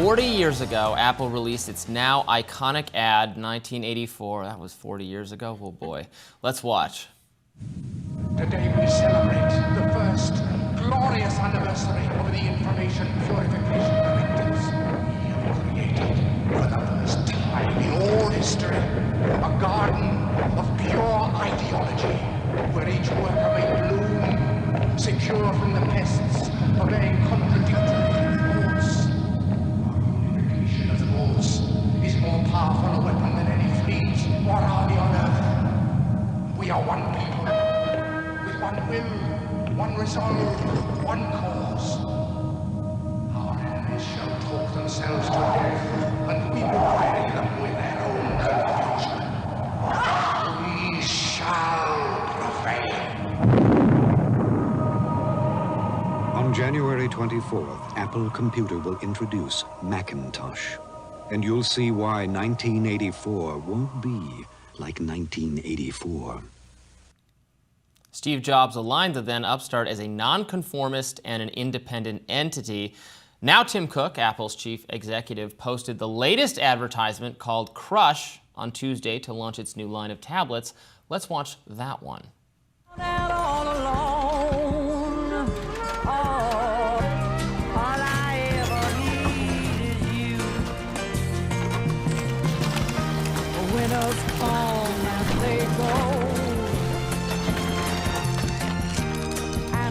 40 years ago, Apple released its now iconic ad, 1984. That was 40 years ago? Oh boy. Let's watch. Today we celebrate the first glorious anniversary of the information purification directives. We have created, for the first time in all history, a garden of pure ideology, where each worker may bloom, secure from the pests of any contradictory thoughts. Our unification of thoughts is more powerful a weapon than any fleet or army on earth. We are one people, with one will, one resolve, one cause. Our enemies shall talk themselves to death, and we will bury them with their own confusion. We shall prevail. On January 24th, Apple Computer will introduce Macintosh. And you'll see why 1984 won't be like 1984. Steve Jobs aligned the then upstart as a nonconformist and an independent entity. Now Tim Cook, Apple's chief executive, posted the latest advertisement called Crush on Tuesday to launch its new line of tablets. Let's watch that one.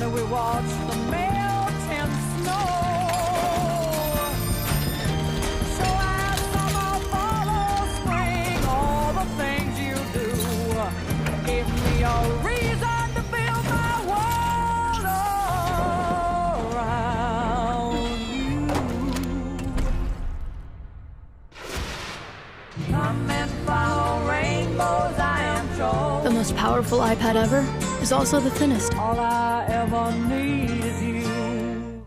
We watch the melting snow. So as summer follows spring, all the things you do give me a reason to build my world around you. Come and follow rainbows, I am sure. The most powerful iPad ever is also the thinnest. All I ever need is you.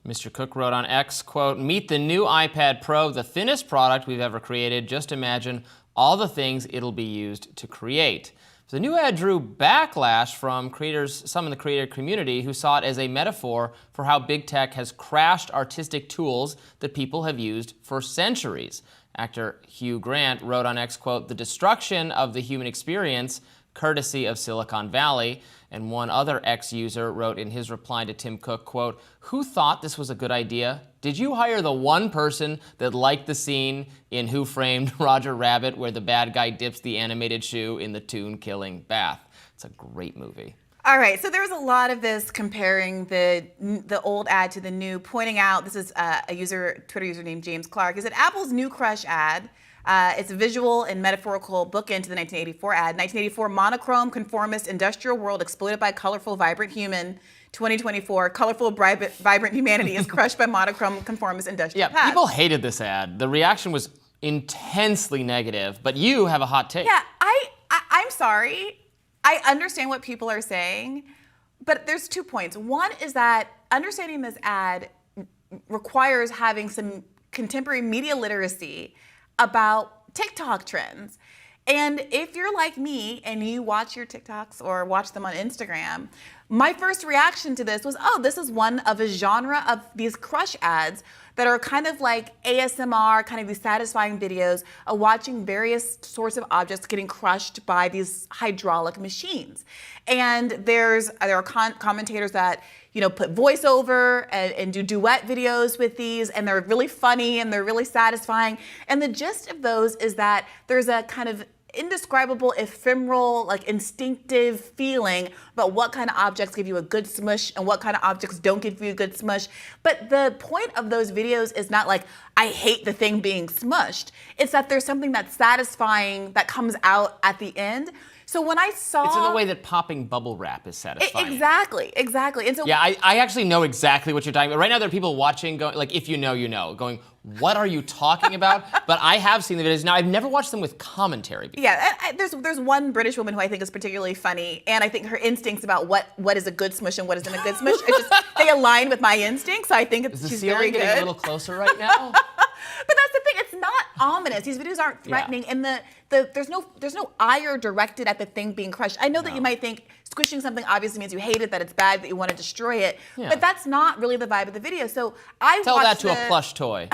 Mr. Cook wrote on X, quote, "Meet the new iPad Pro, the thinnest product we've ever created. Just imagine all the things it'll be used to create." The new ad drew backlash from creators, some in the creator community, who saw it as a metaphor for how big tech has crashed artistic tools that people have used for centuries. Actor Hugh Grant wrote on X, quote, "The destruction of the human experience, courtesy of Silicon Valley." And one other X-user wrote in his reply to Tim Cook, quote, "Who thought this was a good idea? Did you hire the one person that liked the scene in Who Framed Roger Rabbit where the bad guy dips the animated shoe in the tune-killing bath?" It's a great movie. All right, so there's a lot of this comparing the old ad to the new, pointing out, this is a Twitter user named James Clark. He said, Apple's new Crush ad, it's a visual and metaphorical bookend to the 1984 ad. 1984, monochrome, conformist, industrial world exploited by colorful, vibrant human. 2024, colorful, vibrant humanity is crushed by monochrome, conformist, industrial past. People hated this ad. The reaction was intensely negative, but you have a hot take. Yeah, I'm sorry. I understand what people are saying, but there's 2 points. One is that understanding this ad requires having some contemporary media literacy about TikTok trends. And if you're like me and you watch your TikToks or watch them on Instagram, my first reaction to this was, oh, this is one of a genre of these crush ads that are kind of like ASMR, kind of these satisfying videos of watching various sorts of objects getting crushed by these hydraulic machines. And there are commentators that put voiceover and do duet videos with these, and they're really funny and they're really satisfying. And the gist of those is that there's a kind of indescribable, ephemeral, like instinctive feeling about what kind of objects give you a good smush and what kind of objects don't give you a good smush. But the point of those videos is not like, I hate the thing being smushed. It's that there's something that's satisfying that comes out at the end. So when I saw... It's in the way that popping bubble wrap is satisfying. Exactly. And so... Yeah, I actually know exactly what you're talking about. Right now there are people watching, going, like, if you know, you know, going, what are you talking about? But I have seen the videos. Now, I've never watched them with commentary before. Yeah, there's one British woman who I think is particularly funny, and I think her instincts about what is a good smush and what isn't a good smush, they align with my instincts, so I think she's very good. Is the ceiling getting a little closer right now? But that's the thing. It's not ominous. These videos aren't threatening, and there's no ire directed at the thing being crushed. I know that you might think squishing something obviously means you hate it, that it's bad, that you want to destroy it, but that's not really the vibe of the video. So I tell that to a plush toy.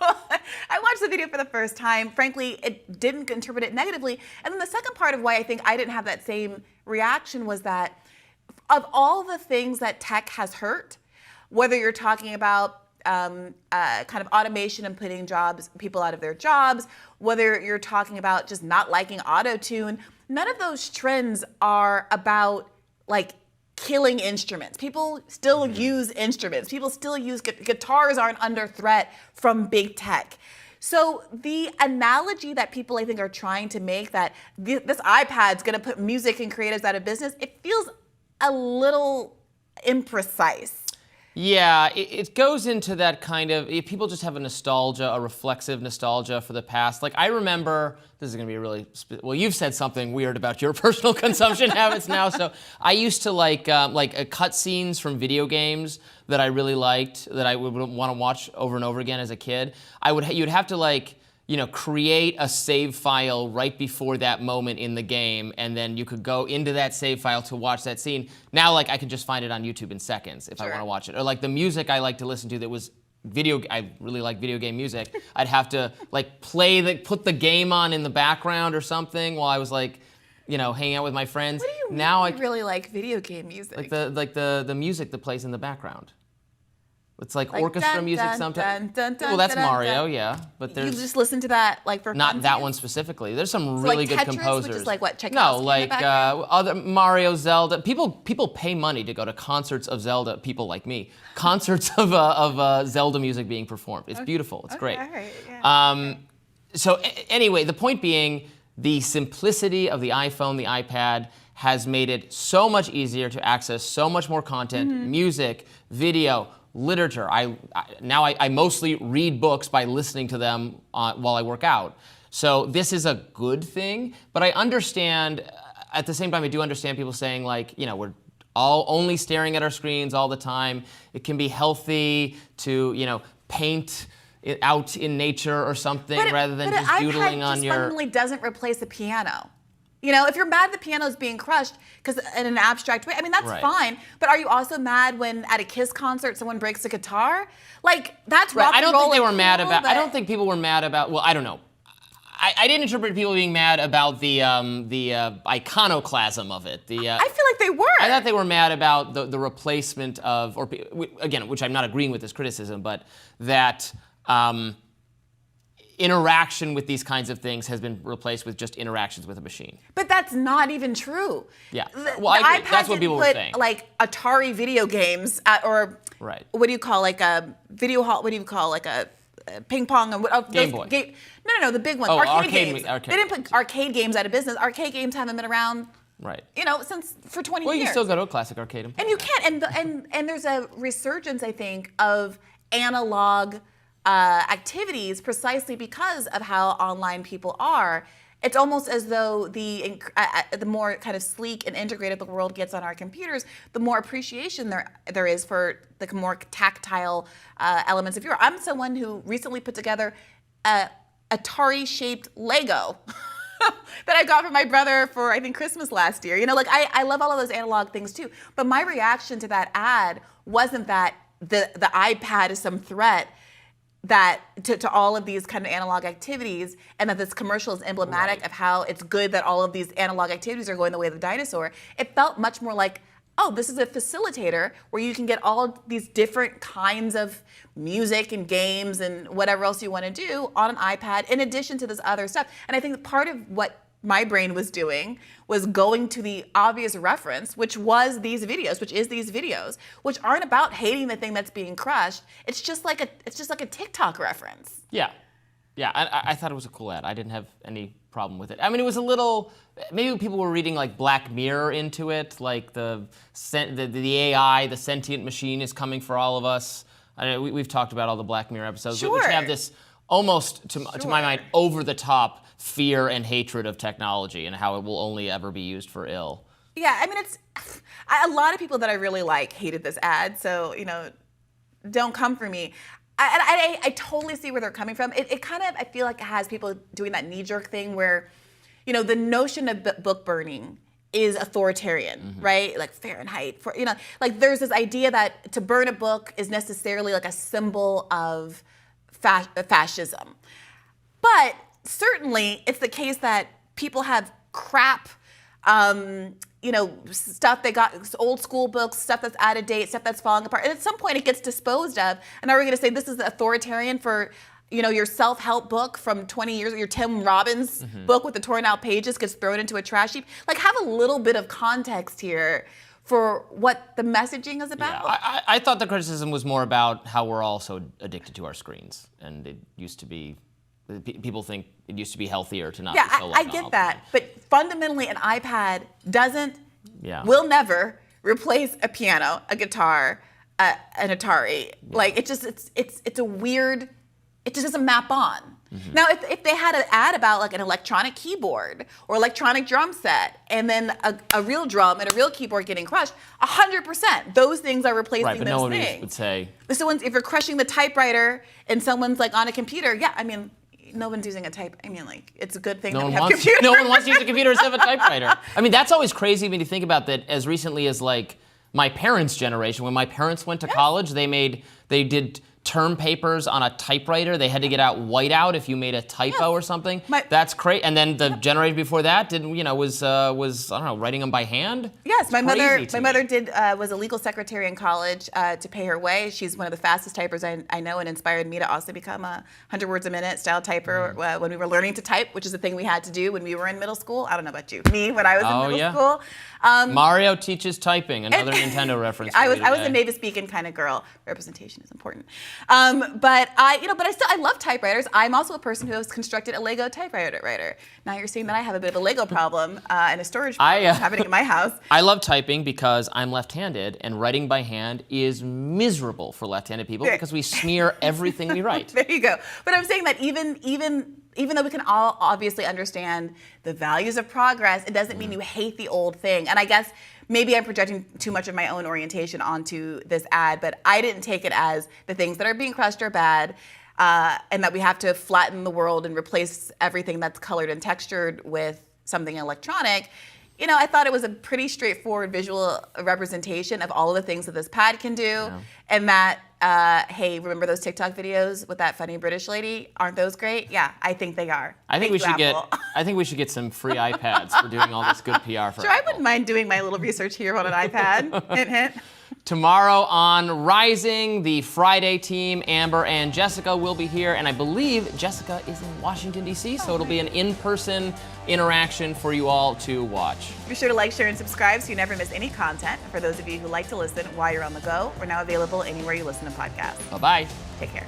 I watched the video for the first time. Frankly, it didn't interpret it negatively. And then the second part of why I think I didn't have that same reaction was that of all the things that tech has hurt, whether you're talking about kind of automation and putting people out of their jobs, whether you're talking about just not liking auto-tune, none of those trends are about like killing instruments. People still use instruments. People still use guitars aren't under threat from big tech. So the analogy that people I think are trying to make that this iPad's going to put music and creatives out of business, it feels a little imprecise. Yeah, it goes into that kind of, people just have a nostalgia, a reflexive nostalgia for the past. Like I remember, this is gonna be a really, well, you've said something weird about your personal consumption habits now. So I used to like cutscenes from video games that I really liked, that I would want to watch over and over again as a kid. You'd have to like, create a save file right before that moment in the game, and then you could go into that save file to watch that scene. Now, like, I can just find it on YouTube in seconds if I want to watch it. Or like the music I like to listen to that was I really like video game music. I'd have to like put the game on in the background or something while I was like, hanging out with my friends. What do you mean now you really like video game music? Like the music that plays in the background. It's like orchestra dun, music dun, sometimes. dun, dun, Well, that's dun, Mario, dun. yeah. But there's You just listen to that like for not fun that too? one specifically. There's some So, really like good Tetris, composers. which is like what, Tchaikovsky No, in the like background? other Mario, Zelda. People pay money to go to concerts of Zelda. People like me, concerts of Zelda music being performed. It's beautiful. It's great. All right, yeah. So anyway, the point being, the simplicity of the iPhone, the iPad, has made it so much easier to access so much more content, music, video, literature. Now I mostly read books by listening to them while I work out. So this is a good thing, but I understand, at the same time, I do understand people saying like, we're all only staring at our screens all the time. It can be healthy to, paint it out in nature or something rather than just doodling on your... But an iPad just fundamentally doesn't replace the piano. If you're mad the piano is being crushed because in an abstract way, I mean, that's fine. But are you also mad when at a Kiss concert someone breaks a guitar? Like, that's rock and roll. I don't think they were mad cool, about. but... I don't think people were mad about. Well, I don't know. I didn't interpret people being mad about the iconoclasm of it. I feel like they were. I thought they were mad about the replacement of, or again, which I'm not agreeing with this criticism, but that. Interaction with these kinds of things has been replaced with just interactions with a machine. But that's not even true. Yeah. Well, I agree. That's what people were saying. Like Atari video games or what do you call like a video hall? What do you call like a ping pong and Game Boy? No, the big ones. Oh, arcade games. arcade They didn't put arcade games out of business. Arcade games haven't been around. Right. Since for 20 years. Well, you can still go to a classic arcade and play. And you can, and there's a resurgence, I think, of analog activities precisely because of how online people are. It's almost as though the more kind of sleek and integrated the world gets on our computers, the more appreciation there is for the more tactile elements of your. I'm someone who recently put together a Atari-shaped Lego that I got from my brother for, I think, Christmas last year. I love all of those analog things too. But my reaction to that ad wasn't that the iPad is some threat that to all of these kind of analog activities, and that this commercial is emblematic of how it's good that all of these analog activities are going the way of the dinosaur. It felt much more like, oh, this is a facilitator where you can get all these different kinds of music and games and whatever else you want to do on an iPad in addition to this other stuff. And I think part of what my brain was doing was going to the obvious reference, which is these videos, which aren't about hating the thing that's being crushed. It's just like a TikTok reference. Yeah. I thought it was a cool ad. I didn't have any problem with it. I mean, it was a little. Maybe people were reading like Black Mirror into it, like the AI, the sentient machine is coming for all of us. I know we've talked about all the Black Mirror episodes, which have this almost, to my mind, over the top fear and hatred of technology and how it will only ever be used for ill. Yeah, I mean, a lot of people that I really like hated this ad, so, don't come for me. I totally see where they're coming from. It kind of, I feel like it has people doing that knee-jerk thing where, you know, the notion of book burning is authoritarian, right? Like Fahrenheit, like there's this idea that to burn a book is necessarily like a symbol of fascism. But certainly it's the case that people have crap, stuff they got, old school books, stuff that's out of date, stuff that's falling apart. And at some point it gets disposed of. And are we going to say this is authoritarian for, your self-help book from 20 years ago, your Tim Robbins book with the torn out pages gets thrown into a trash heap? Like, have a little bit of context here for what the messaging is about. Yeah, I thought the criticism was more about how we're all so addicted to our screens. And it used to be, people think it used to be healthier to not be so I get that. But fundamentally, an iPad will never replace a piano, a guitar, an Atari. Yeah. Like, it's a weird, it just doesn't map on. Now, if they had an ad about like an electronic keyboard or electronic drum set, and then a real drum and a real keyboard getting crushed, 100%, those things are replacing those things. Right, but no one would say. So if you're crushing the typewriter and someone's like on a computer, no one's using a type. It's a good thing that we have computers. No one wants to use a computer instead of a typewriter. That's always crazy when you think about that. As recently as like my parents' generation, when my parents went to college, they did term papers on a typewriter. They had to get out whiteout if you made a typo or something. That's crazy. And then the generation before that was I don't know, writing them by hand. Yes, my mother was a legal secretary in college to pay her way. She's one of the fastest typers I know, and inspired me to also become a 100 words a minute style typer when we were learning to type, which is a thing we had to do when we were in middle school. I don't know about you. Me, when I was in middle school. Mario teaches typing, another Nintendo reference. I was a native speaking kind of girl. Representation is important. But I love typewriters. I'm also a person who has constructed a Lego typewriter. Now you're seeing that I have a bit of a Lego problem and a storage problem happening in my house. I love typing because I'm left-handed, and writing by hand is miserable for left-handed people because we smear everything we write. There you go. But I'm saying that even though we can all obviously understand the values of progress, it doesn't mean you hate the old thing. And I guess maybe I'm projecting too much of my own orientation onto this ad, but I didn't take it as the things that are being crushed are bad, and that we have to flatten the world and replace everything that's colored and textured with something electronic. I thought it was a pretty straightforward visual representation of all of the things that this pad can do, and that, hey, remember those TikTok videos with that funny British lady? Aren't those great? Yeah, I think they are. I think we should get some free iPads for doing all this good PR for Sure, I wouldn't mind doing my little research here on an iPad. Hint, hint. Tomorrow on Rising, the Friday team, Amber and Jessica, will be here, and I believe Jessica is in Washington, D.C., so it'll be an in-person interaction for you all to watch. Be sure to like, share, and subscribe so you never miss any content. For those of you who like to listen while you're on the go, we're now available anywhere you listen to podcasts. Bye-bye. Take care.